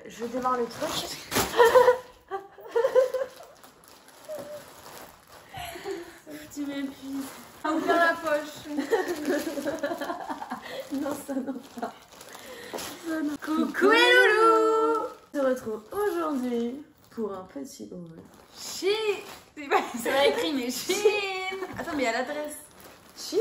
je démarre le truc. Tu m'épuises. Ouvre la poche. Non, ça non pas. Coucou les loulous. On se retrouve aujourd'hui pour un petit haul. Chine. C'est pas écrit, mais Chine. Attends, mais il y a l'adresse. Chine.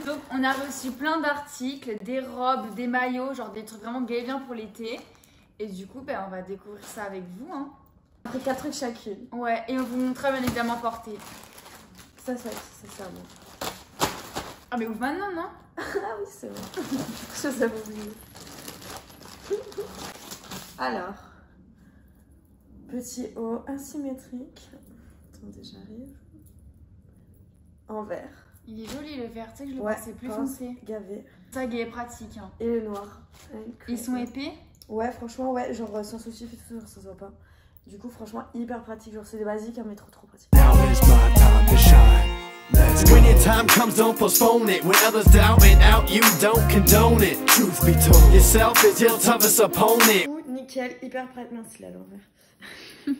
Donc, on a reçu plein d'articles, des robes, des maillots, genre des trucs vraiment bien pour l'été. Et du coup, ben, on va découvrir ça avec vous. Hein. On a pris 4 trucs chacune. Ouais, et on vous montrera bien évidemment porter. Ça bon. Ah, mais ouvre maintenant, non? Ah oui, c'est vrai. Je vous avais oublié. Alors, petit haut asymétrique. Attendez, j'arrive. En vert. Il est joli le vert, tu sais que je le Ouais, pensais plus pince foncé. gavé. Ça, il est pratique. Hein. Et le noir. Ils sont épais? Ouais, franchement, ouais, genre sans souci, et tout, ça se voit pas. Du coup, franchement, hyper pratique. Genre, c'est des basiques, hein, mais trop pratique. Now is my time to shine. When your time comes, don't postpone it. When others doubt it out, you don't condone it. Truth be told, yourself is your toughest opponent. Nickel, hyper pratique. Mince, il est à l'envers.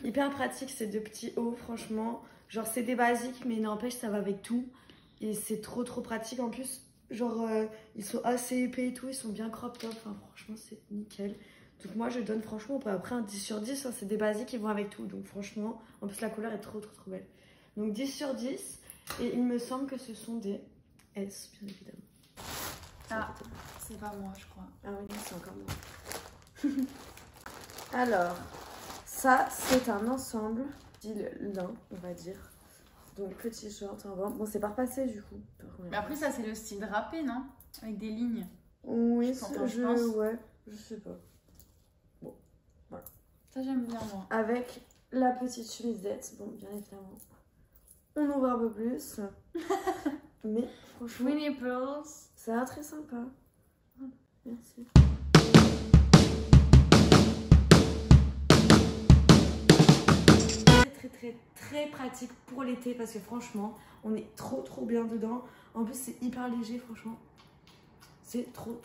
Hyper pratique, ces deux petits hauts, franchement. Genre, c'est des basiques, mais n'empêche, ça va avec tout. Et c'est trop pratique. En plus, genre, ils sont assez épais et tout. Ils sont bien crop top. Enfin, franchement, c'est nickel. Donc, moi, je donne franchement, après un 10 sur 10. Hein, c'est des basiques qui vont avec tout. Donc, franchement, en plus, la couleur est trop belle. Donc, 10 sur 10. Et il me semble que ce sont des S, bien évidemment. Ah, c'est pas moi, je crois. Ah oui, c'est encore moi. Alors, ça, c'est un ensemble, style lin, on va dire. Donc, petit short en bas. Bon, c'est pas repassé du coup. Mais après, ça, c'est le style drapé, non? Avec des lignes. Oui, je pense. Ouais, je sais pas. Bon, voilà. Ça, j'aime bien, moi. Avec la petite chemisette, bon, bien évidemment. On ouvre un peu plus. Mais franchement, Winnie Pearls. ça a l'air très sympa. Voilà, merci. Très pratique pour l'été parce que franchement, on est trop bien dedans. En plus, c'est hyper léger, franchement. C'est trop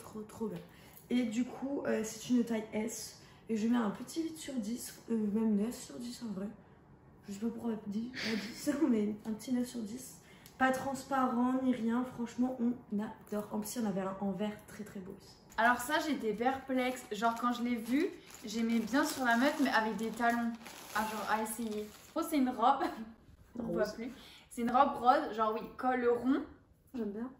bien. Et du coup, c'est une taille S. Et je mets un petit 8 sur 10, même 9 sur 10 en vrai. Je sais pas pourquoi 10, mais un petit 9 sur 10. Pas transparent ni rien, franchement, on adore. En plus, il y en avait un en vert très beau aussi. Alors ça, j'étais perplexe. Genre, quand je l'ai vu, j'aimais bien sur la meuf, mais avec des talons. Ah, genre, à essayer. Oh, c'est une robe. On ne voit plus. C'est une robe rose, genre oui, col rond. J'aime bien.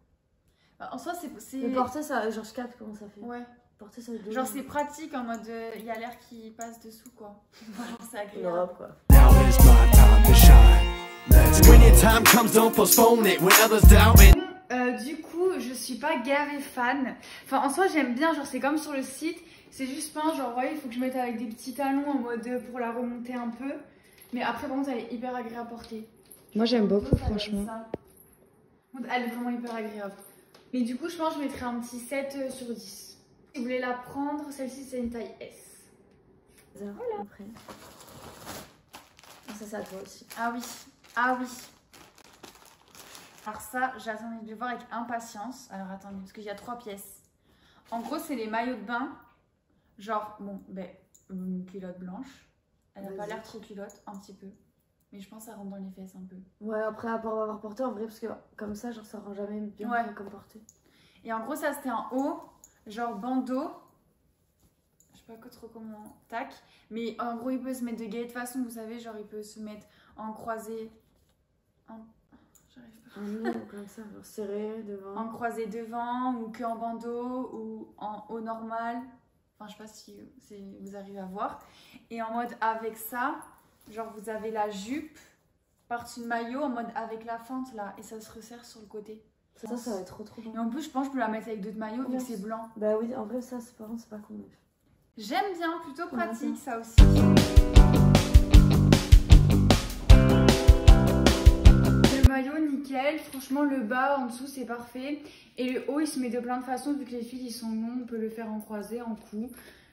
Bah, en soi, c'est... Mais porter ça, genre je capte comment ça fait. Ouais. Porter ça de genre c'est pratique en mode, il y a l'air qui passe dessous quoi. Genre c'est agréable. Une robe quoi. Now is my time to shine. When your time comes, don't postpone it. When others doubt it. Du coup, je suis pas gavée fan. Enfin, en soi, j'aime bien, genre c'est comme sur le site. C'est juste pas, genre, vous voyez, il faut que je mette avec des petits talons en mode pour la remonter un peu. Mais après, par contre, elle est hyper agréable à porter. Moi j'aime beaucoup, Ça, franchement. Elle est vraiment hyper agréable. Mais du coup, je pense que je mettrais un petit 7 sur 10. Si vous voulez la prendre, celle-ci c'est une taille S. Voilà. Après. Ça c'est à toi aussi. Ah oui, ah oui. Alors ça, j'attendais de le voir avec impatience. Alors attendez, parce qu'il y a 3 pièces. En gros, c'est les maillots de bain. Genre, bon, ben, une culotte blanche. Elle n'a pas l'air trop culotte, un petit peu. Mais je pense que ça rentre dans les fesses un peu. Ouais, après avoir porté en vrai, parce que comme ça, genre ça rend jamais bien comme porté. Et en gros, ça c'était en haut, genre bandeau. Je sais pas trop comment, tac. Mais en gros, il peut se mettre de gay de façon, vous savez, genre il peut se mettre en croisé. J'arrive pas. Un nœud comme ça, genre serré devant. En croisé devant, ou que en bandeau, ou en haut normal. Enfin, je sais pas si vous arrivez à voir. Et en mode avec ça, genre vous avez la jupe par-dessus le maillot en mode avec la fente là. Et ça se resserre sur le côté. Ça va être trop bien. Et en plus, je pense que je peux la mettre avec d'autres maillots vu que c'est blanc. Bah oui, en vrai, ça, par contre, c'est pas con. J'aime bien, plutôt pratique ça aussi. Le maillot, nickel. Franchement, le bas en dessous, c'est parfait. Et le haut, il se met de plein de façons. Vu que les fils, ils sont longs, on peut le faire en croisé, en cou.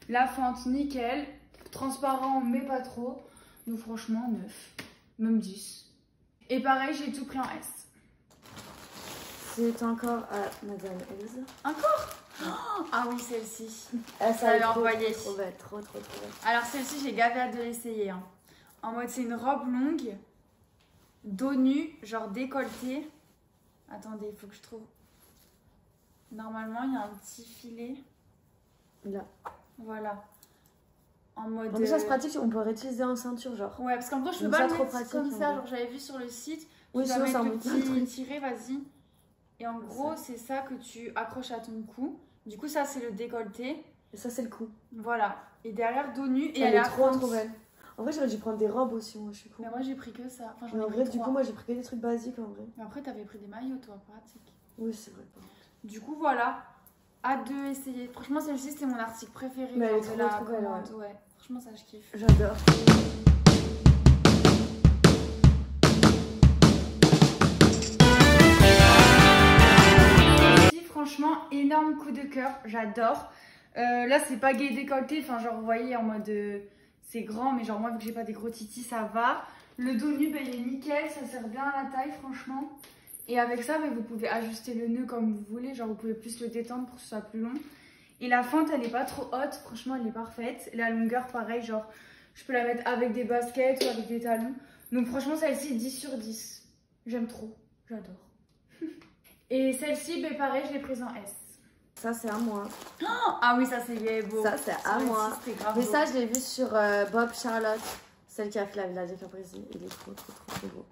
La fente, nickel. Transparent, mais pas trop. Donc franchement, 9. Même 10. Et pareil, j'ai tout pris en S. C'est encore à Madame Elsa. Encore? Ah oui, celle-ci. Ça Ça l'a envoyé. Trop belle, trop belle. Alors celle-ci, j'ai gavé hâte de l'essayer. Hein. En mode, c'est une robe longue, dos nu, genre décolleté. Attendez, il faut que je trouve. Normalement, il y a un petit filet. Là. Voilà. En mode. En plus, ça se pratique, on peut réutiliser en ceinture, genre. Ouais, parce qu'en gros, je peux Donc pas ça, le trop mettre pratique, comme en ça. vrai. Genre, j'avais vu sur le site. Oui, Tu dois sinon, ça mettre le remonte plein de petit trucs. tiré, vas-y. Et en gros, c'est ça que tu accroches à ton cou. Du coup, ça, c'est le décolleté. Et ça, c'est le coup. Voilà. Et derrière, dos nu. Et Elle elle est trop belle. En vrai, j'aurais dû prendre des robes aussi, moi, je suis con. Mais moi, j'ai pris que ça. Enfin, j'en Mais ai en pris vrai, du 3. coup, moi, j'ai pris que des trucs basiques, en vrai. Mais après, t'avais pris des maillots, toi, pratique. Oui, c'est vrai. Par contre. Du coup, voilà. Hâte de essayer. Franchement, celle-ci, c'était mon article préféré. Mais elle est genre, de la trop belle, commande, ouais. Franchement, ça, je kiffe. J'adore. Franchement, énorme coup de cœur, j'adore. Là, c'est pas gay décolleté, enfin, genre, vous voyez, en mode c'est grand, mais genre, moi, vu que j'ai pas des gros titis, ça va. Le dos nu, il est nickel, ça sert bien à la taille, franchement. Et avec ça, vous pouvez ajuster le nœud comme vous voulez, genre, vous pouvez plus le détendre pour que ce soit plus long. Et la fente, elle est pas trop haute, franchement, elle est parfaite. La longueur, pareil, genre, je peux la mettre avec des baskets ou avec des talons. Donc, franchement, celle-ci, 10 sur 10. J'aime trop, j'adore. Et celle-ci, pareil, je l'ai prise en S. Ça, c'est à moi. Ah oui, ça c'est beau. Ça, c'est à moi. Grave Mais beau. ça, je l'ai vu sur Bob Charlotte, celle qui a fait la Villa des Caprizi. Il est trop beau.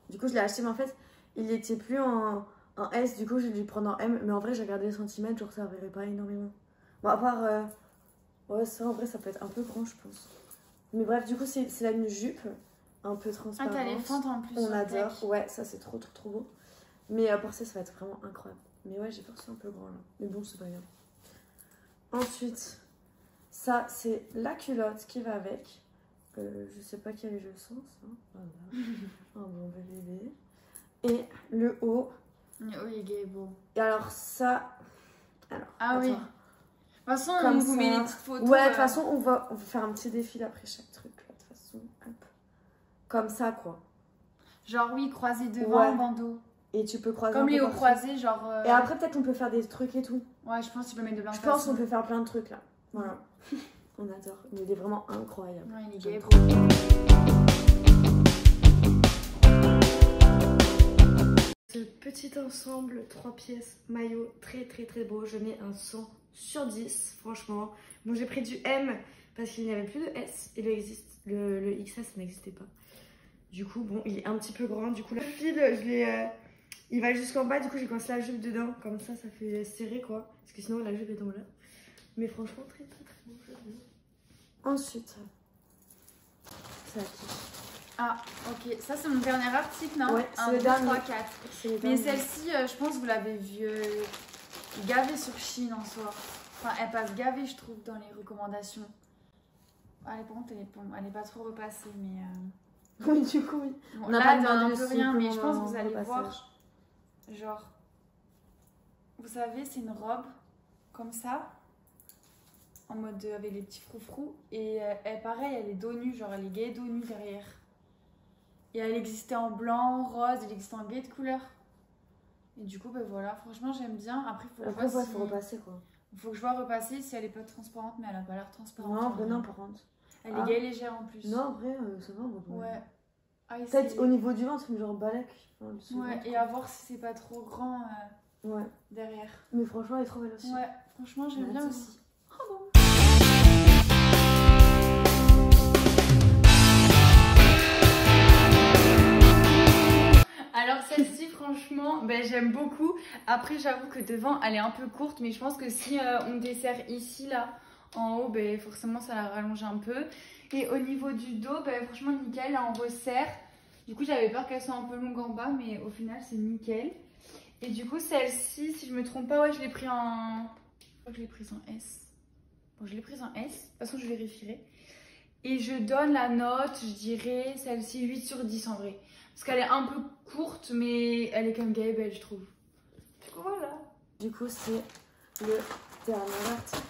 Du coup, je l'ai acheté, mais en fait, il était plus en S. Du coup, j'ai dû le prendre en M. Mais en vrai, j'ai regardé les centimètres, genre, ça verrait pas énormément. Bon, à part. Ouais, ça, en vrai, ça peut être un peu grand, je pense. Mais bref, du coup, c'est là une jupe un peu transparente. Ah, t'as les fentes en plus. On sur le adore. deck. Ouais, ça, c'est trop beau. Mais pour ça va être vraiment incroyable. Mais ouais, j'ai peur que c'est un peu grand là. Mais bon, c'est pas grave. Ensuite, ça, c'est la culotte qui va avec. Je sais pas quel est le sens. Hein. Voilà. Un bon bébé. Et le haut. Oui, il est beau. Et alors, ça. Alors, Ah oui. De attends. toute façon, Comme on vous met ça. les petites photos. Ouais, de toute façon, on va faire un petit défilé après chaque truc. Là, de toute façon, hop. Comme ça, quoi. Genre, oui, croisé devant, Ouais. bandeau. Et tu peux croiser. Comme un peu les hauts partout. croisés, genre. Et après, peut-être qu'on peut faire des trucs et tout. Ouais, je pense que tu peux mettre de blanc. Je pense qu'on peut faire plein de trucs là. Voilà. On adore. Mais il est vraiment incroyable. Ouais, il est J'aime gay. trop. Ce petit ensemble, 3 pièces, maillot, très beau. Je mets un 100 sur 10, franchement. Bon, j'ai pris du M parce qu'il n'y avait plus de S et le XS, ça n'existait pas. Du coup, bon, il est un petit peu grand. Du coup, le fil, il va jusqu'en bas. Du coup, j'ai coincé la jupe dedans. Comme ça fait serré, quoi. Parce que sinon, la jupe est tombée là. Mais franchement, très bon. Ensuite, ça Ah, ok. Ça, c'est mon dernier article, non? Ouais, c'est 1, le 2, dernier. 3, 4. Mais celle-ci, je pense que vous l'avez vue gavée sur Chine en soi. Enfin, elle passe gavée, je trouve, dans les recommandations. Allez, par contre, elle est pas trop repassée, mais... Oui, du coup, oui. Bon, On n'a là, pas elle donne demandé un peu le rien, mais je supplément pense que vous allez repassage. voir. Genre, vous savez, c'est une robe comme ça, en mode avec les petits froufrous. Et elle, pareil, elle est dos nu, genre elle est gay dos nu derrière. Et elle existait en blanc, rose, elle existait en gay de couleur. Et du coup, ben voilà, franchement, j'aime bien. Après, faut que Après, je vois ouais, faut repasser quoi. faut que je vois repasser si elle est pas transparente, mais elle a pas l'air transparente. Non, vrai, non, par contre. Elle est gay légère en plus. Non, vrai, ça va. Ouais. Ah, et Peut-être c'est- au niveau du ventre, genre balèque. Enfin, le Ouais, ventre, et quoi. à voir si c'est pas trop grand Ouais. derrière. Mais franchement, elle est trop belle aussi. Ouais, franchement, j'aime bien Merci. aussi. Alors celle-ci, franchement, j'aime beaucoup. Après, j'avoue que devant, elle est un peu courte, mais je pense que si on dessert ici, là, en haut, forcément, ça la rallonge un peu. Et au niveau du dos, franchement, nickel, là, on resserre. Du coup, j'avais peur qu'elle soit un peu longue en bas, mais au final, c'est nickel. Et du coup, celle-ci, si je me trompe pas, ouais, je l'ai pris en... Je crois que je l'ai prise en S. Bon, je l'ai prise en S. De toute façon, je vérifierai. Et je donne la note, je dirais, celle-ci, 8 sur 10 en vrai. Parce qu'elle est un peu courte, mais elle est quand même gay et belle, je trouve. Du coup, voilà. Du coup, c'est le dernier article.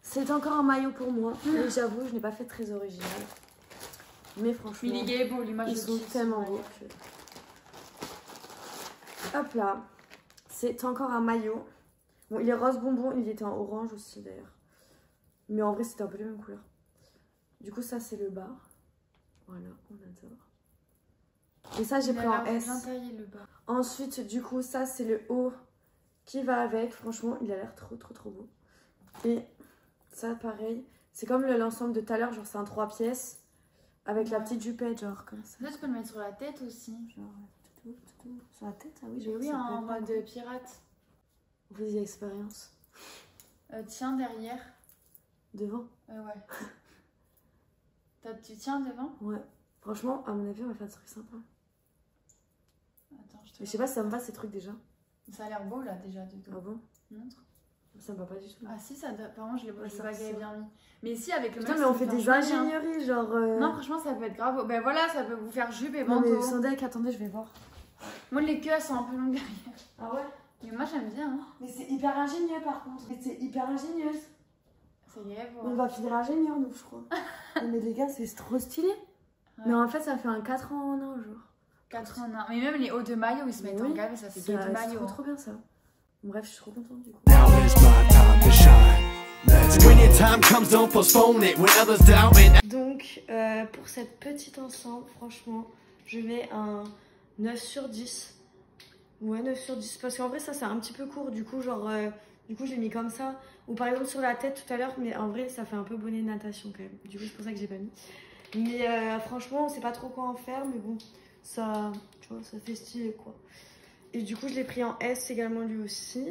C'est encore un maillot pour moi. Mais j'avoue, je n'ai pas fait très original. Mais franchement, Mais il est gay et beau, l'image ils sont tellement beaux. Hop là. C'est encore un maillot. Bon, il est rose bonbon, il était en orange aussi d'ailleurs. Mais en vrai, c'était un peu les mêmes couleurs. Du coup, ça, c'est le bas. Voilà, on adore. Et ça, j'ai pris en S. Bien taillé, le bas. Ensuite, du coup, ça, c'est le haut qui va avec. Franchement, il a l'air trop beau. Et ça, pareil. C'est comme l'ensemble de tout à l'heure, genre c'est un 3 pièces. Avec la petite jupette, genre comme ça. Là, tu peux le mettre sur la tête aussi. Genre, tout. Sur la tête, ah oui. Mais oui, en mode pirate. Vas-y, expérience. Tiens derrière. Devant. Ouais. Tu tiens devant? Ouais. Franchement, à mon avis, on va faire des trucs sympas. Attends, Mais je sais pas si ça me va ces trucs déjà. Ça a l'air beau là déjà du tout. Ah bon? Montre. Ça me va pas du tout. Ah si, ça doit... Apparemment, je l'ai Ouais, ça pas ressort. bien mis. Mais si, avec le Putain, mec, mais on ça fait peut des faire joli, hein. ingénieries, genre. Non, franchement, ça peut être grave. Ben voilà, ça peut vous faire jupe et Non, manteau. mais sans deck, attendez, je vais voir. Moi, les queues, elles sont un peu longues derrière. Ah ouais? Mais moi, j'aime bien. Hein. Mais c'est hyper ingénieux par contre. Mais c'est hyper ingénieuse. Ça y est, On va finir ingénieur, nous, je crois. Non, mais les gars, c'est trop stylé. Ouais. Mais en fait, ça fait un 4 ans en un jour. 4 en 1. Mais même les hauts de maillot, ils se mettent en gamme et ça fait 2 de C'est maillot. trop bien ça. Bref, je suis trop contente du coup. Now is my time to shine. When your time comes, don't postpone it. When others doubt it. Donc, pour cette petite ensemble, franchement, je mets un 9 sur 10. Ouais, 9 sur 10. Parce qu'en vrai, ça, c'est un petit peu court. Du coup, genre, du coup, je l'ai mis comme ça. Ou par exemple, sur la tête tout à l'heure. Mais en vrai, ça fait un peu bonnet de natation quand même. Du coup, c'est pour ça que j'ai pas mis. Mais franchement, on sait pas trop quoi en faire. Mais bon, ça, tu vois, ça fait stylé, quoi. Et du coup, je l'ai pris en S également, lui aussi.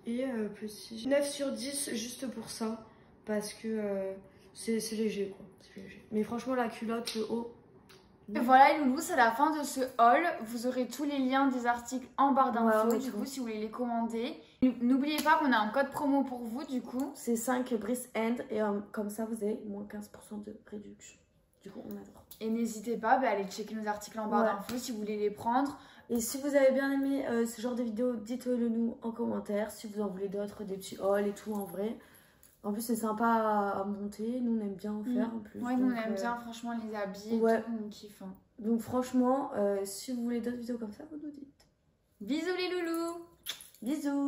Et petit 9 sur 10 juste pour ça. Parce que c'est léger, quoi. C'est léger. Mais franchement, la culotte, le haut... Et voilà les loulous, c'est la fin de ce haul. Vous aurez tous les liens des articles en barre d'infos, Ouais, du coup, si vous voulez les commander. N'oubliez pas qu'on a un code promo pour vous, du coup. C'est 5 Brice End et comme ça, vous avez moins 15% de réduction. Du coup, on adore. Et n'hésitez pas à aller checker nos articles en barre d'infos si vous voulez les prendre. Et si vous avez bien aimé ce genre de vidéo, dites-le nous en commentaire. Si vous en voulez d'autres, des petits hauls et tout, en vrai. En plus, c'est sympa à monter. Nous, on aime bien en faire en plus. Ouais, nous, on aime bien, franchement, les habits et tout, on kiffe. Hein. Donc, franchement, si vous voulez d'autres vidéos comme ça, vous nous dites. Bisous les loulous! Bisous!